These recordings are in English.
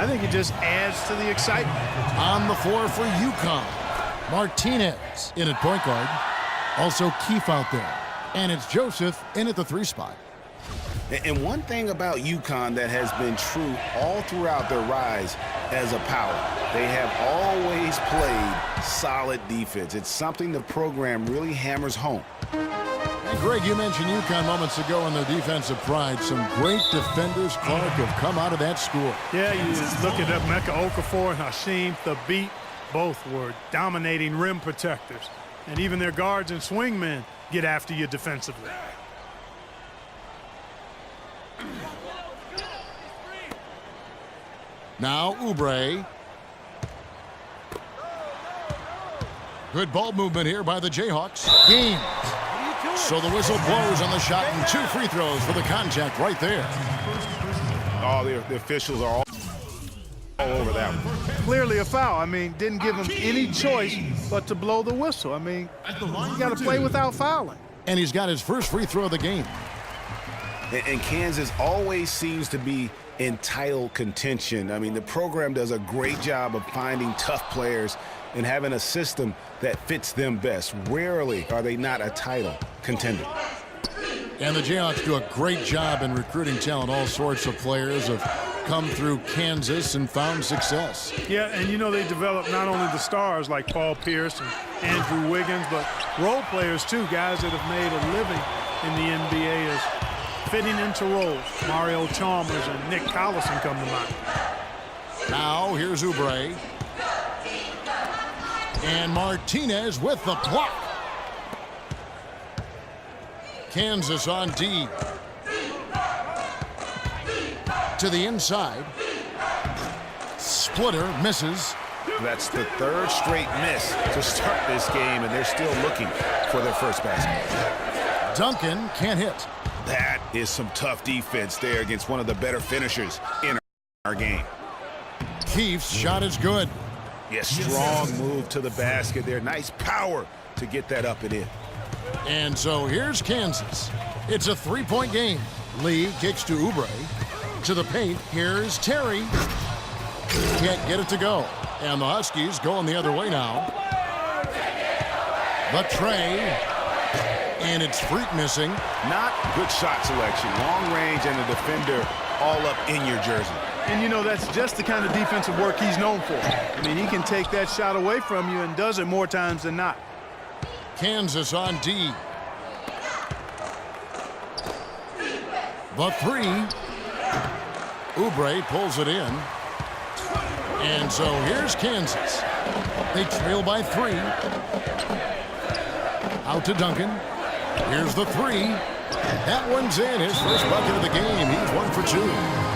I think it just adds to the excitement. On the floor for UConn, Martinez in at point guard. Also Keefe out there. And it's Joseph in at the 3 spot. And one thing about UConn that has been true all throughout their rise as a power, they have always played solid defense. It's something the program really hammers home. And Greg, you mentioned UConn moments ago in their defensive pride. Some great defenders, Clark, have come out of that school. Yeah, you look at Emeka Okafor and Hasheem Thabeet. Both were dominating rim protectors. And even their guards and swingmen get after you defensively. Now Oubre. Good ball movement here by the Jayhawks. Game. So the whistle blows on the shot and 2 free throws for the contact right there. All the officials are all over that one. Clearly a foul. I mean, didn't give him any choice but to blow the whistle. I mean, you got to play without fouling. And he's got his first free throw of the game. And Kansas always seems to be in title contention. I mean, the program does a great job of finding tough players and having a system that fits them best. Rarely are they not a title contender. And the Jayhawks do a great job in recruiting talent. All sorts of players have come through Kansas and found success. Yeah, and you know they develop not only the stars like Paul Pierce and Andrew Wiggins, but role players too, guys that have made a living in the NBA as fitting into roles. Mario Chalmers and Nick Collison come to mind. Now here's Oubre. And Martinez with the block. Kansas on D. To the inside. Splitter misses. That's the 3rd straight miss to start this game, and they're still looking for their first basket. Duncan can't hit. That is some tough defense there against one of the better finishers in our game. Keefe's shot is good. Yes, strong move to the basket there. Nice power to get that up and in. And so here's Kansas. It's a 3-point game. Lee kicks to Oubre. To the paint, here's Terry. Can't get it to go. And the Huskies going the other way now. The tray. And it's Freak missing. Not good shot selection. Long range and a defender all up in your jersey. And you know that's just the kind of defensive work he's known for. I mean, he can take that shot away from you and does it more times than not. Kansas on D. The 3. Oubre pulls it in. And so here's Kansas. They trail by 3. Out to Duncan. Here's the 3. That one's in. His first bucket of the game. He's 1 for 2.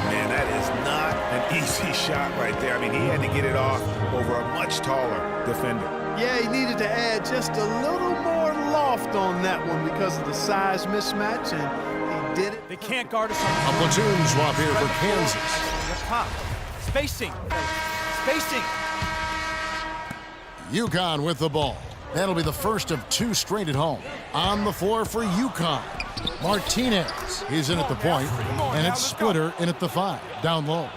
Man, that is not an easy shot right there. I mean, he had to get it off over a much taller defender. Yeah, he needed to add just a little more loft on that one because of the size mismatch, and he did it. They can't guard us on A platoon swap here for Kansas. top. Spacing. Spacing. UConn with the ball. That'll be the first of 2 straight at home. On the floor for UConn. Martinez. He's in at the point, and it's Splitter in at the 5, down low.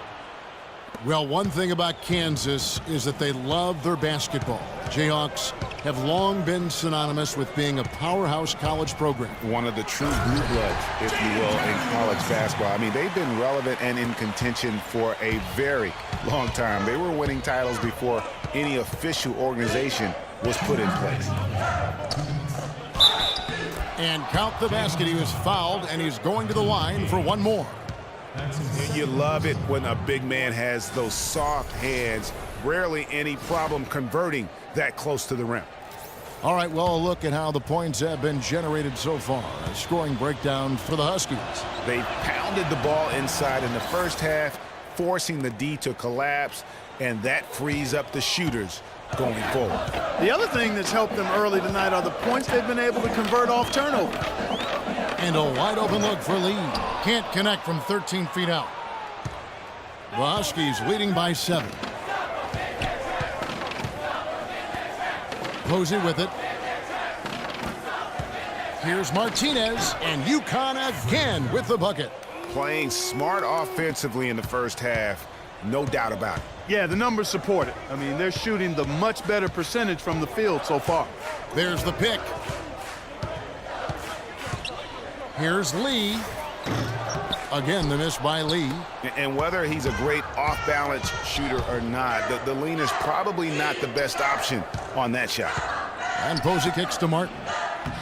Well, one thing about Kansas is that they love their basketball. Jayhawks have long been synonymous with being a powerhouse college program. One of the true blue bloods, if you will, in college basketball. I mean, they've been relevant and in contention for a very long time. They were winning titles before any official organization was put in place. And count the basket. He was fouled, and he's going to the line for one more. You love it when a big man has those soft hands. Rarely any problem converting that close to the rim. All right, well, a look at how the points have been generated so far. A scoring breakdown for the Huskies. They pounded the ball inside in the first half, forcing the D to collapse, and that frees up the shooters going forward. The other thing that's helped them early tonight are the points they've been able to convert off turnover. And a wide open look for Lee. Can't connect from 13 feet out. The Huskies leading by 7. Posey with it. Here's Martinez, and UConn again with the bucket. Playing smart offensively in the first half, no doubt about it. Yeah, the numbers support it. I mean, they're shooting the much better percentage from the field so far. There's the pick. Here's Lee. Again, the miss by Lee. And whether he's a great off-balance shooter or not, the lean is probably not the best option on that shot. And Posey kicks to Martin.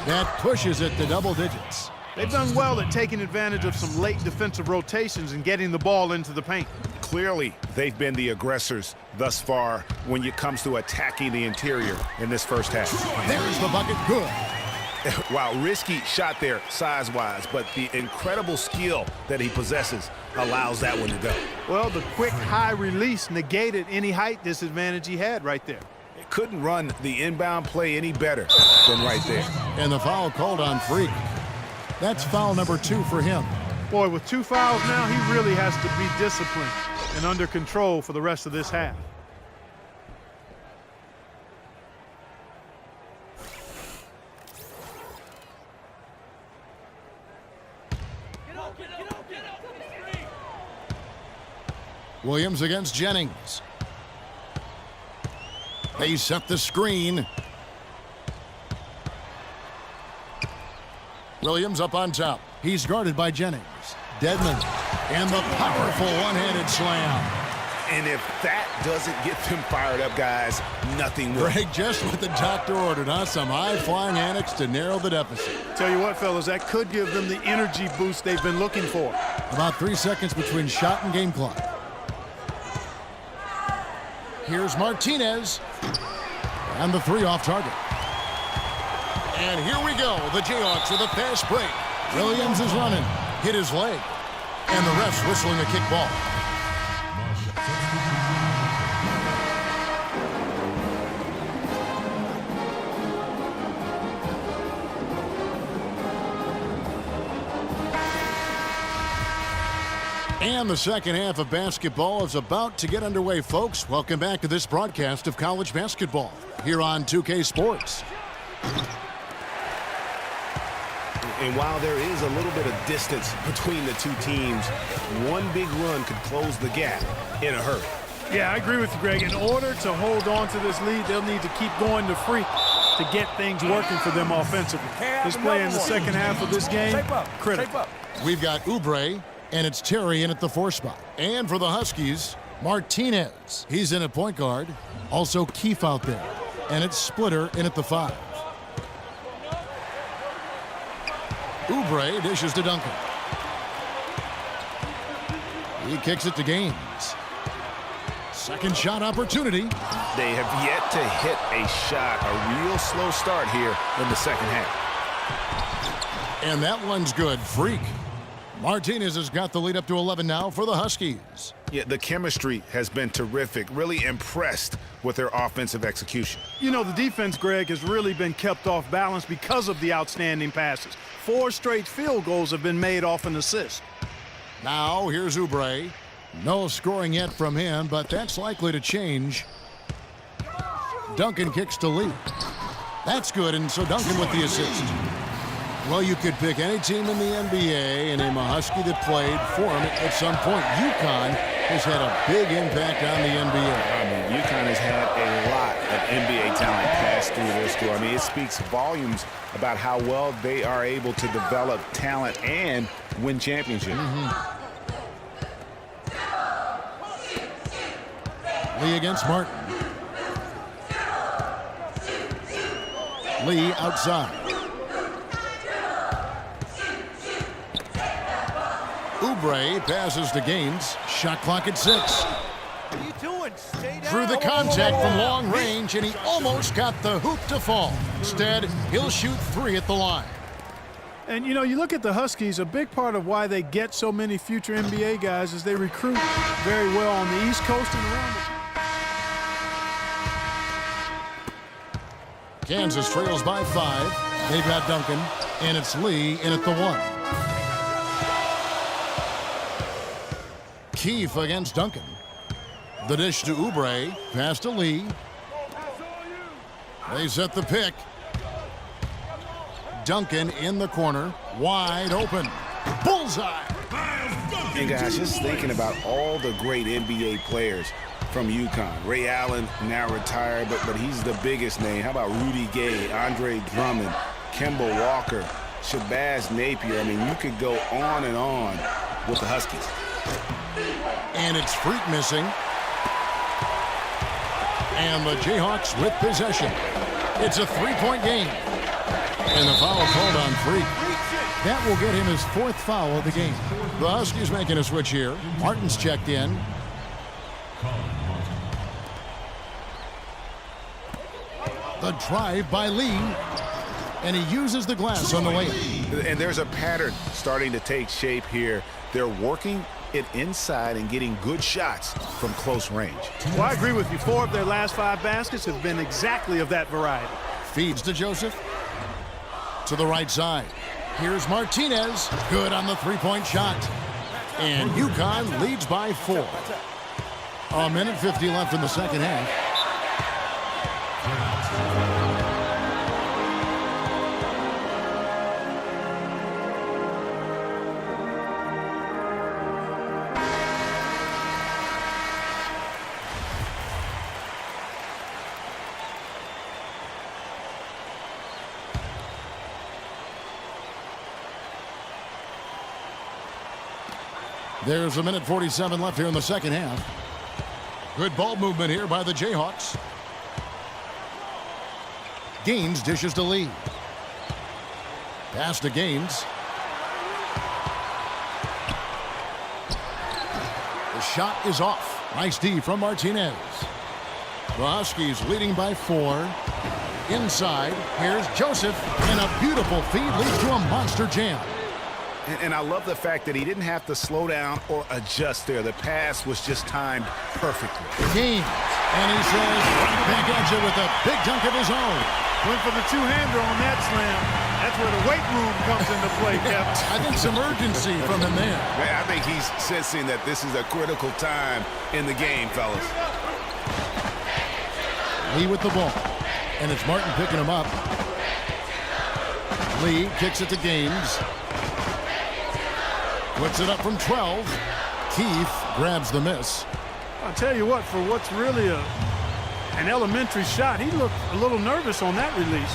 That pushes it to double digits. They've done well at taking advantage of some late defensive rotations and getting the ball into the paint. Clearly, they've been the aggressors thus far when it comes to attacking the interior in this first half. There's the bucket. Good. Wow, risky shot there size-wise, but the incredible skill that he possesses allows that one to go. Well, the quick high release negated any height disadvantage he had right there. Couldn't run the inbound play any better than right there. And the foul called on Freak. That's foul number 2 for him. Boy, with 2 fouls now, he really has to be disciplined and under control for the rest of this half. Williams against Jennings. They set the screen. Williams up on top. He's guarded by Jennings. Dedmon. And the powerful one-handed slam. And if that doesn't get them fired up, guys, nothing will. Greg, just what the doctor ordered, huh? Some high-flying annex to narrow the deficit. Tell you what, fellas, that could give them the energy boost they've been looking for. About 3 seconds between shot and game clock. Here's Martinez. And the 3 off target. And here we go. The Jayhawks with a fast break. Williams is running. Hit his leg. And the ref's whistling a kick ball. And the second half of basketball is about to get underway, folks. Welcome back to this broadcast of college basketball here on 2K Sports. And while there is a little bit of distance between the two teams, one big run could close the gap in a hurry. Yeah, I agree with you, Greg. In order to hold on to this lead, they'll need to keep going to Freak to get things working for them offensively. This play in the second half of this game, critical. We've got Oubre, and it's Terry in at the 4 spot. And for the Huskies, Martinez. He's in at point guard. Also Keefe out there. And it's Splitter in at the 5. Oubre dishes to Duncan. He kicks it to Gaines. Second shot opportunity. They have yet to hit a shot, a real slow start here in the second half. And that one's good. Freak. Martinez has got the lead up to 11 now for the Huskies. Yeah, the chemistry has been terrific. Really impressed with their offensive execution. You know, the defense, Greg, has really been kept off balance because of the outstanding passes. 4 straight field goals have been made off an assist. Now here's Oubre. No scoring yet from him, but that's likely to change. Duncan kicks to Lee. That's good, and so Duncan with the assist. Well, you could pick any team in the NBA and name a Husky that played for him at some point. UConn has had a big impact on the NBA. I mean, UConn has had a lot of NBA talent pass through their school. I mean, it speaks volumes about how well they are able to develop talent and win championships. Lee against Martin. Lee outside. Oubre passes to Gaines. Shot clock at 6. What are you doing? Stay down. Through the contact from long range, and he almost got the hoop to fall. Instead, he'll shoot 3 at the line. And, you know, you look at the Huskies, a big part of why they get so many future NBA guys is they recruit very well on the East Coast and around the Kansas trails by 5. They've got Duncan, and it's Lee in at the 1. Keefe against Duncan. The dish to Oubre. Pass to Lee. They set the pick. Duncan in the corner. Wide open. Bullseye. And guys, just thinking about all the great NBA players from UConn. Ray Allen now retired, but he's the biggest name. How about Rudy Gay, Andre Drummond, Kemba Walker, Shabazz Napier? I mean, you could go on and on with the Huskies. And it's Freak missing. And the Jayhawks with possession. It's a three-point game. And the foul called on Freak. That will get him his fourth foul of the game. The Huskies making a switch here. Martin's checked in. The drive by Lee. And he uses the glass on the layup. And there's a pattern starting to take shape here. They're working it inside and getting good shots from close range. Well, I agree with you. 4 of their last 5 baskets have been exactly of that variety. Feeds to Joseph. To the right side. Here's Martinez. Good on the three-point shot. And UConn leads by 4. A minute 50 left in the second half. There's a minute 47 left here in the second half. Good ball movement here by the Jayhawks. Gaines dishes to Lee. Pass to Gaines. The shot is off. Nice D from Martinez. The Huskies leading by 4. Inside, here's Joseph. And a beautiful feed leads to a monster jam. And I love the fact that he didn't have to slow down or adjust there. The pass was just timed perfectly. Gaines. And he says, right back at you with a big dunk of his own. Went for the two-hander on that slam. That's where the weight room comes into play, Kevin. I think some urgency from him there. Man, I think he's sensing that this is a critical time in the game, fellas. Lee with the ball. And it's Martin picking him up. Lee kicks it to Gaines. Puts it up from 12. Keith grabs the miss. I'll tell you what, for what's really an elementary shot, he looked a little nervous on that release.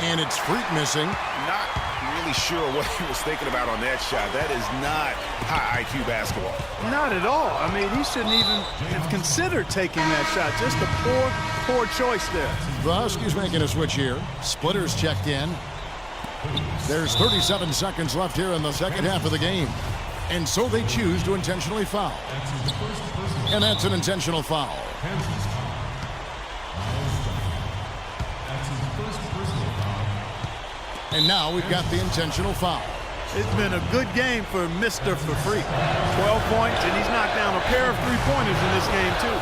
And it's Freak missing. Not really sure what he was thinking about on that shot. That is not high IQ basketball. Not at all. I mean, he shouldn't even have considered taking that shot. Just a poor choice there. The Huskies making a switch here. Splitters checked in. There's 37 seconds left here in the second half of the game. And so they choose to intentionally foul. And that's an intentional foul. And now we've got the intentional foul. It's been a good game for Mr. For Free. 12 points, and he's knocked down a pair of three-pointers in this game, too.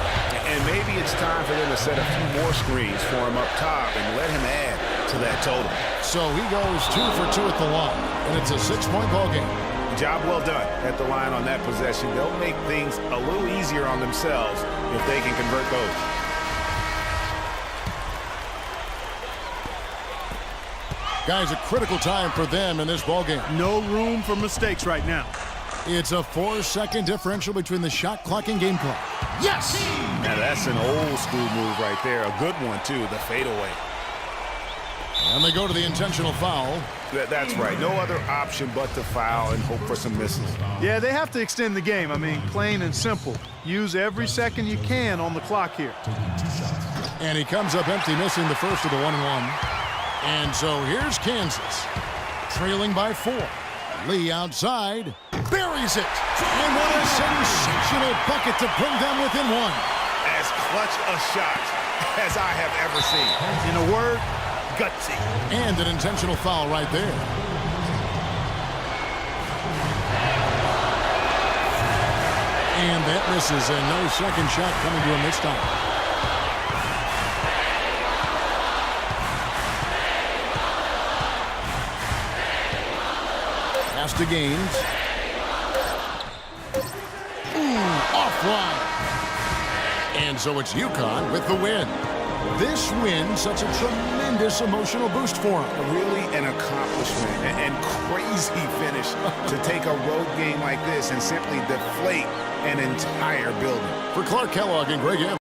And maybe it's time for them to set a few more screens for him up top and let him add to that total. So he goes 2 for 2 at the line, and it's a 6-point ball game. Job well done at the line on that possession. They'll make things a little easier on themselves if they can convert those. Guys, a critical time for them in this ball game. No room for mistakes right now. It's a 4-second differential between the shot clock and game clock. Yes! Now that's an old school move right there. A good one, too, the fadeaway. And they go to the intentional foul. That's right. No other option but to foul and hope for some misses. Yeah, they have to extend the game. I mean, plain and simple. Use every second you can on the clock here. And he comes up empty, missing the first of the 1-and-1. And so here's Kansas, trailing by 4. Lee outside, buries it. And what a sensational bucket to bring them within 1. As clutch a shot as I have ever seen. In a word, gutsy. And an intentional foul right there. And that misses, and no second shot coming to him this time. Pass to Gaines. Ooh, offline. And so it's UConn with the win. This win sets a tremendous emotional boost for him. Really an accomplishment and crazy finish to take a road game like this and simply deflate an entire building. For Clark Kellogg and Greg M.